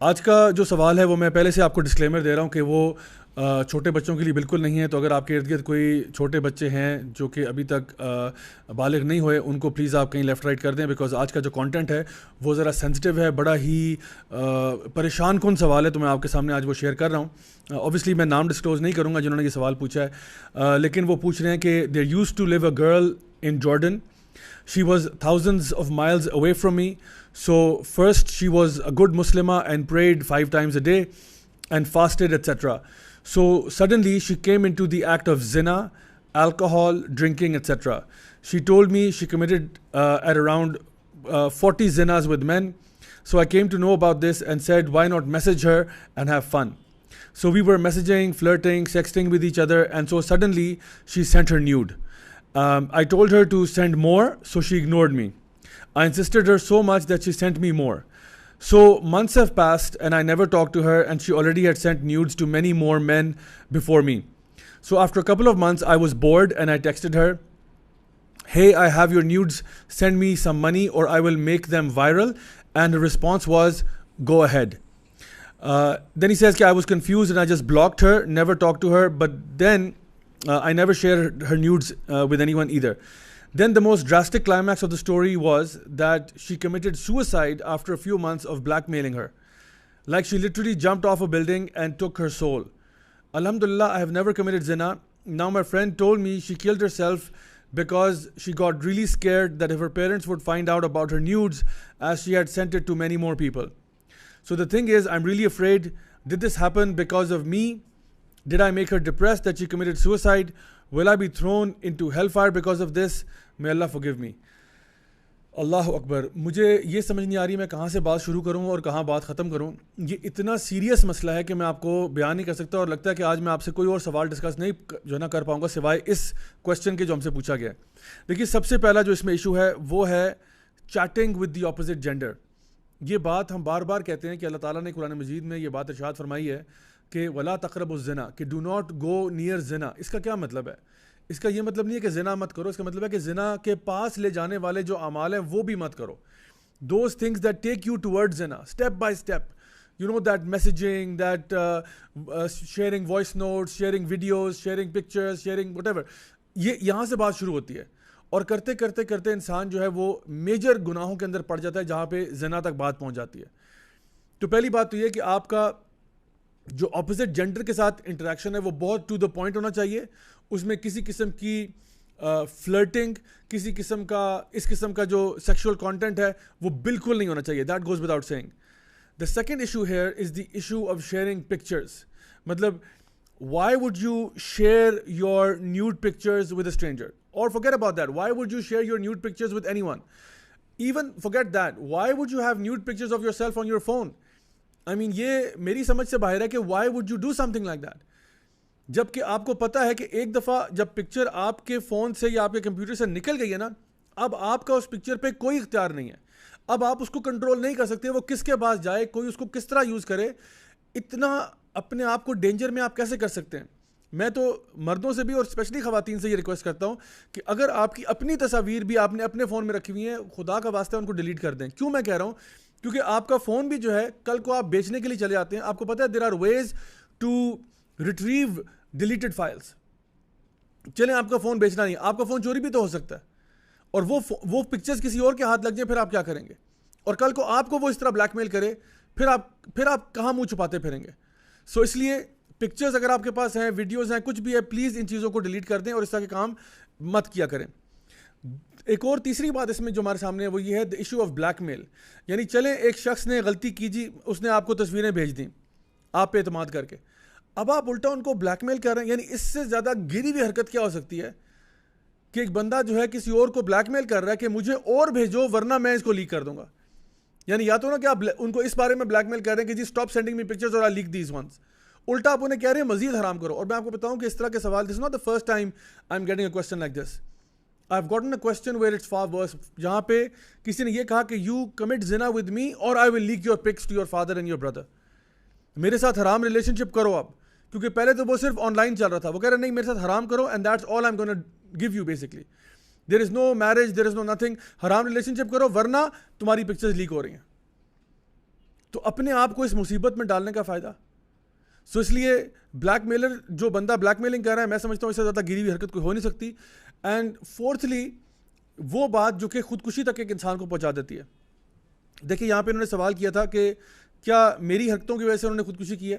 آج کا جو سوال ہے وہ میں پہلے سے آپ کو ڈسکلیمر دے رہا ہوں کہ وہ چھوٹے بچوں کے لیے بالکل نہیں ہے. تو اگر آپ کے ارد گرد کوئی چھوٹے بچے ہیں جو کہ ابھی تک بالغ نہیں ہوئے, ان کو پلیز آپ کہیں لیفٹ رائٹ کر دیں, بیکاز آج کا جو کانٹینٹ ہے وہ ذرا سینسٹیو ہے, بڑا ہی پریشان کن سوال ہے. تو میں آپ کے سامنے آج وہ شیئر کر رہا ہوں. اوبیسلی میں نام ڈسکلوز نہیں کروں گا جنہوں نے یہ سوال پوچھا ہے, لیکن وہ پوچھ رہے ہیں کہ there used to live a girl in garden. She was thousands of miles away from me. So first she was a good Muslimah and prayed 5 times a day and fasted, etc. So suddenly she came into the act of zina, alcohol, drinking, etc. She told me she committed at around 40 zinas with men. So I came to know about this and said, why not message her and have fun? So we were messaging, flirting, sexting with each other, and so suddenly she sent her nude. I told her to send more, so she ignored me. I insisted her so much that she sent me more. So months have passed and I never talked to her, and she already had sent nudes to many more men before me. So after a couple of months I was bored and I texted her, hey, I have your nudes, send me some money or I will make them viral. And her response was, go ahead. Then he says I was confused and I just blocked her, never talked to her, but then I never shared her nudes with anyone either. Then the most drastic climax of the story was that she committed suicide after a few months of blackmailing her. Like she literally jumped off a building and took her soul. Alhamdulillah, I have never committed zina. Now my friend told me she killed herself because she got really scared that if her parents would find out about her nudes, as she had sent it to many more people. So the thing is, I'm really afraid. Did this happen because of me? Did I make her depressed that she committed suicide? Will I be thrown into hellfire because of this? May Allah forgive me. اللہ اکبر. مجھے یہ سمجھ نہیں آ رہی میں کہاں سے بات شروع کروں اور کہاں بات ختم کروں. یہ اتنا سیریس مسئلہ ہے کہ میں آپ کو بیان نہیں کر سکتا, اور لگتا ہے کہ آج میں آپ سے کوئی اور سوال ڈسکس نہیں جو ہے نا کر پاؤں گا سوائے اس کویشچن کے جو ہم سے پوچھا گیا. دیکھیے, سب سے پہلا جو اس میں ایشو ہے وہ ہے cheating with the opposite gender. یہ بات ہم بار بار کہتے ہیں کہ اللہ تعالیٰ نے قرآن مجید میں یہ بات ارشاد فرمائی ہے کہ ولا تقربوا الزنا, کہ ڈو ناٹ گو نیئر زنا. اس کا کیا مطلب ہے؟ اس کا یہ مطلب نہیں ہے کہ زنا مت کرو, اس کا مطلب ہے کہ زنا کے پاس لے جانے والے جو اعمال ہیں وہ بھی مت کرو. Those things that take you toward زنا step by step, you know that messaging, that sharing voice notes, sharing videos, sharing pictures, sharing whatever, یہ یہاں سے بات شروع ہوتی ہے. اور کرتے کرتے کرتے انسان جو ہے وہ میجر گناہوں کے اندر پڑ جاتا ہے جہاں پہ زنا تک بات پہنچ جاتی ہے. تو پہلی بات تو یہ کہ آپ کا جو اپوزٹ جینڈر کے ساتھ انٹریکشن ہے وہ بہت ٹو دا پوائنٹ ہونا چاہیے. اس میں کسی قسم کی فلرٹنگ, کسی قسم کا اس قسم کا جو سیکشول کانٹینٹ ہے وہ بالکل نہیں ہونا چاہیے. That goes without saying. The second issue here is the issue of sharing pictures. مطلب why would you share your nude pictures with a stranger? Or forget about that, why would you share your nude pictures with anyone? Even forget that, why would you have nude pictures of yourself on your phone? I mean, یہ میری سمجھ سے باہر ہے کہ why would you do something like that? جب کہ آپ کو پتا ہے کہ ایک دفعہ جب پکچر آپ کے فون سے یا آپ کے کمپیوٹر سے نکل گئی ہے نا, اب آپ کا اس پکچر پہ کوئی اختیار نہیں ہے. اب آپ اس کو کنٹرول نہیں کر سکتے, وہ کس کے پاس جائے, کوئی اس کو کس طرح یوز کرے. اتنا اپنے آپ کو ڈینجر میں آپ کیسے کر سکتے ہیں؟ میں تو مردوں سے بھی اور اسپیشلی خواتین سے یہ ریکویسٹ کرتا ہوں کہ اگر آپ کی اپنی تصاویر بھی آپ نے اپنے فون میں رکھی ہوئی ہیں, خدا کا واسطہ ان کو ڈیلیٹ کر دیں. کیوں میں کہہ رہا ہوں؟ کیونکہ آپ کا فون بھی جو ہے کل کو آپ بیچنے کے لیے چلے آتے ہیں. آپ کو پتہ ہے there are ways to retrieve deleted files. چلیں آپ کا فون بیچنا نہیں, آپ کا فون چوری بھی تو ہو سکتا ہے, اور وہ پکچرز کسی اور کے ہاتھ لگ جائیں, پھر آپ کیا کریں گے؟ اور کل کو آپ کو وہ اس طرح بلیک میل کرے, پھر آپ کہاں منہ چھپاتے پھریں گے؟ سو اس لیے پکچرز اگر آپ کے پاس ہیں, ویڈیوز ہیں, کچھ بھی ہے, پلیز ان چیزوں کو ڈیلیٹ کر دیں اور اس طرح کے کام مت کیا کریں. ایک اور تیسری بات اس میں جو ہمارے سامنے ہے وہ یہ ہے دی ایشو آف بلیک میل. یعنی چلیں ایک شخص نے غلطی کی جی, اس نے آپ کو تصویریں بھیج دیں آپ پہ اعتماد کر کے, اب آپ الٹا ان کو بلیک میل کر رہے ہیں. یعنی اس سے زیادہ گری ہوئی حرکت کیا ہو سکتی ہے کہ ایک بندہ جو ہے کسی اور کو بلیک میل کر رہا ہے کہ مجھے اور بھیجو ورنہ میں اس کو لیک کر دوں گا. یعنی یا تو نا کہ آپ ان کو اس بارے میں بلیک میل کر رہے ہیں کہ جی اسٹاپ سینڈنگ می پکچرز اور آئی لیک دیز ونس, الٹا آپ انہیں کہہ رہے ہیں مزید حرام کرو. اور میں آپ کو بتاؤں کہ اس طرح کے سوال, this is not the first time I am getting a question like this. I have gotten a question where it's far worse, جہاں پہ کسی نے یہ کہا کہ یو کمٹ زنا ود می اور I will leak your pics to your father and your brother. میرے ساتھ حرام ریلیشن شپ کرو آپ, کیونکہ پہلے تو وہ صرف آن لائن چل رہا تھا. وہ کہہ رہے نہیں میرے ساتھ حرام کرو and that's all I am gonna give you. Basically there is no marriage, there is no nothing, حرام ریلیشن شپ کرو ورنہ تمہاری پکچرز لیک ہو رہی ہیں. تو اپنے آپ کو اس مصیبت میں ڈالنے کا فائدہ. سو اس لیے بلیک میلر جو بندہ بلیک میلنگ کر رہا ہے, میں سمجھتا ہوں اس سے زیادہ گری ہوئی حرکت کوئی ہو نہیں سکتی. اینڈ فورتھلی وہ بات جو کہ خودکشی تک ایک انسان کو پہنچا دیتی ہے. دیکھیں یہاں پہ انہوں نے سوال کیا تھا کہ کیا میری حرکتوں کی وجہ سے انہوں نے خودکشی کی ہے.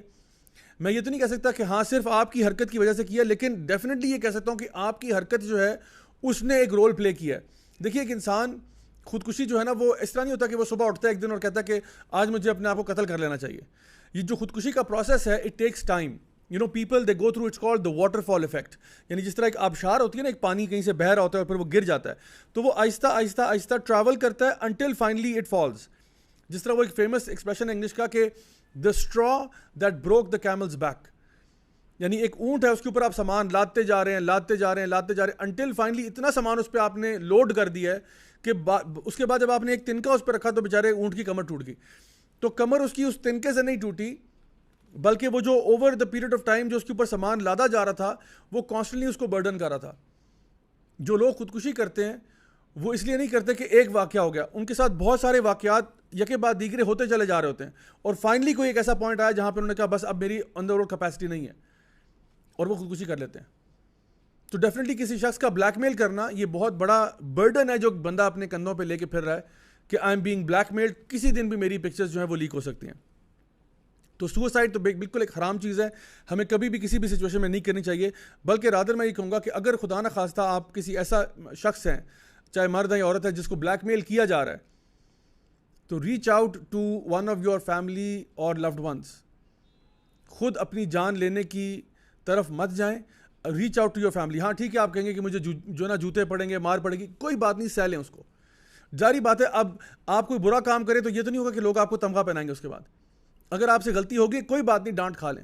میں یہ تو نہیں کہہ سکتا کہ ہاں صرف آپ کی حرکت کی وجہ سے کیا, لیکن ڈیفینیٹلی یہ کہہ سکتا ہوں کہ آپ کی حرکت جو ہے اس نے ایک رول پلے کیا ہے. دیکھیے ایک انسان خودکشی جو ہے نا, وہ اس طرح نہیں ہوتا کہ وہ صبح اٹھتا ہے ایک دن اور کہتا ہے کہ آج مجھے اپنے آپ کو قتل کر لینا چاہیے. یہ جو خودکشی کا پروسیس ہے, it takes time. People they go through, it's called the waterfall effect. یعنی جس طرح ایک آبشار ہوتی ہے نا, ایک پانی کہیں سے بہہ رہا ہوتا ہے اور پھر وہ گر جاتا ہے, تو وہ آہستہ آہستہ آہستہ ٹریول کرتا ہے انٹل فائنلی اٹ فالز. جس طرح وہ ایک فیمس ایکسپریشن ہے انگلش کا کہ the straw that broke the camel's back. یعنی ایک اونٹ ہے, اس کے اوپر آپ سامان لاتے جا رہے ہیں انٹل فائنلی اتنا سامان اس پہ آپ نے لوڈ کر دیا ہے کہ اس کے بعد جب آپ نے ایک تنکا اس پہ رکھا تو بیچارے اونٹ کی کمر ٹوٹ گئی. تو کمر اس کی اس تنکے سے نہیں ٹوٹی, بلکہ وہ جو over the period of time جو اس کے اوپر سامان لادا جا رہا تھا وہ کانسٹنٹلی اس کو برڈن کر رہا تھا. جو لوگ خودکشی کرتے ہیں وہ اس لیے نہیں کرتے کہ ایک واقعہ ہو گیا, ان کے ساتھ بہت سارے واقعات یکے بعد دیگرے ہوتے چلے جا رہے ہوتے ہیں, اور فائنلی کوئی ایک ایسا پوائنٹ آیا جہاں پہ انہوں نے کہا بس اب میری اندر اور کیپیسٹی نہیں ہے, اور وہ خودکشی کر لیتے ہیں. تو ڈیفینیٹلی کسی شخص کا بلیک میل کرنا یہ بہت بڑا برڈن ہے جو بندہ اپنے کندھوں پہ لے کے پھر رہا ہے کہ I am being black mailed, کسی دن بھی میری پکچرز جو ہیں وہ لیک ہو سکتی ہیں. تو سوسائڈ تو بالکل ایک حرام چیز ہے, ہمیں کبھی بھی کسی بھی سچویشن میں نہیں کرنی چاہیے. بلکہ رادر میں یہ کہوں گا کہ اگر خدا نہ خواستہ آپ کسی ایسا شخص ہیں, چاہے مرد ہے یا عورت ہے, جس کو بلیک میل کیا جا رہا ہے, تو reach out to one of your family اور لوڈ ونس. خود اپنی جان لینے کی طرف مت جائیں, reach out to your family. ہاں ٹھیک ہے, آپ کہیں گے کہ مجھے جو نا جوتے پڑیں گے, مار پڑے گی, کوئی بات نہیں, سہ لیں اس کو. جاری بات ہے, اب آپ کوئی برا کام کرے تو یہ تو نہیں ہوگا کہ لوگ آپ کو تمغہ پہنائیں گے اس کے بعد. اگر آپ سے غلطی ہوگی کوئی بات نہیں, ڈانٹ کھا لیں,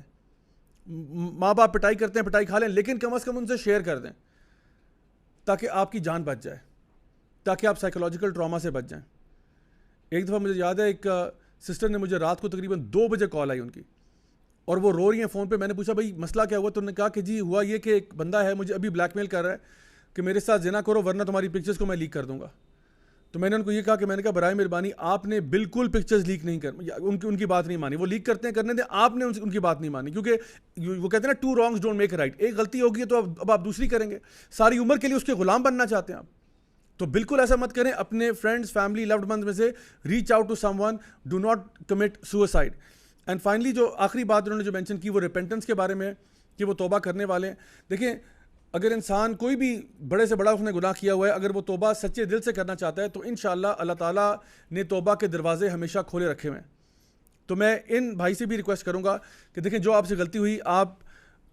ماں باپ پٹائی کرتے ہیں پٹائی کھا لیں, لیکن کم از کم ان سے شیئر کر دیں تاکہ آپ کی جان بچ جائے, تاکہ آپ سائیکولوجیکل ٹراما سے بچ جائیں. ایک دفعہ مجھے یاد ہے, ایک سسٹر نے مجھے رات کو تقریباً 2 بجے کال آئی ان کی, اور وہ رو رہی ہیں فون پہ. میں نے پوچھا بھائی مسئلہ کیا ہوا, تو انہوں نے کہا کہ جی ہوا یہ کہ ایک بندہ ہے مجھے ابھی بلیک میل کر رہا ہے کہ میرے ساتھ زنا کرو ورنہ تمہاری پکچرز کو میں لیک کر دوں گا. تو میں نے ان کو یہ کہا کہ میں نے کہا برائے مہربانی آپ نے بالکل پکچرز لیک نہیں ان کی بات نہیں مانی. وہ لیک کرتے ہیں کرنے دیں, آپ نے ان کی بات نہیں مانی, کیونکہ وہ کہتے ہیں نا 2 wrongs don't make a right. ایک غلطی ہوگی تو اب آپ دوسری کریں گے, ساری عمر کے لیے اس کے غلام بننا چاہتے ہیں آپ. تو بالکل ایسا مت کریں. اپنے فرینڈز, فیملی, لوڈ ونز میں سے reach out to someone, do not commit suicide. And finally جو آخری بات انہوں نے جو مینشن کی وہ ریپینٹنس کے بارے میں, کہ وہ توبہ کرنے والے ہیں. دیکھیں اگر انسان کوئی بھی بڑے سے بڑا اس نے گناہ کیا ہوا ہے, اگر وہ توبہ سچے دل سے کرنا چاہتا ہے تو انشاءاللہ اللہ تعالیٰ نے توبہ کے دروازے ہمیشہ کھولے رکھے ہوئے ہیں. تو میں ان بھائی سے بھی ریکویسٹ کروں گا کہ دیکھیں جو آپ سے غلطی ہوئی آپ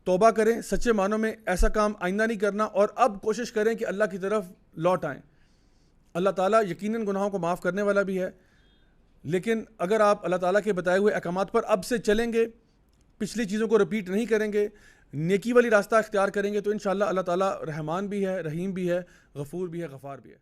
توبہ کریں سچے معنوں میں, ایسا کام آئندہ نہیں کرنا, اور اب کوشش کریں کہ اللہ کی طرف لوٹ آئیں. اللہ تعالیٰ یقیناً گناہوں کو معاف کرنے والا بھی ہے, لیکن اگر آپ اللہ تعالیٰ کے بتائے ہوئے احکامات پر اب سے چلیں گے, پچھلی چیزوں کو رپیٹ نہیں کریں گے, نیکی والی راستہ اختیار کریں گے, تو انشاءاللہ اللہ تعالیٰ رحمان بھی ہے, رحیم بھی ہے, غفور بھی ہے, غفار بھی ہے.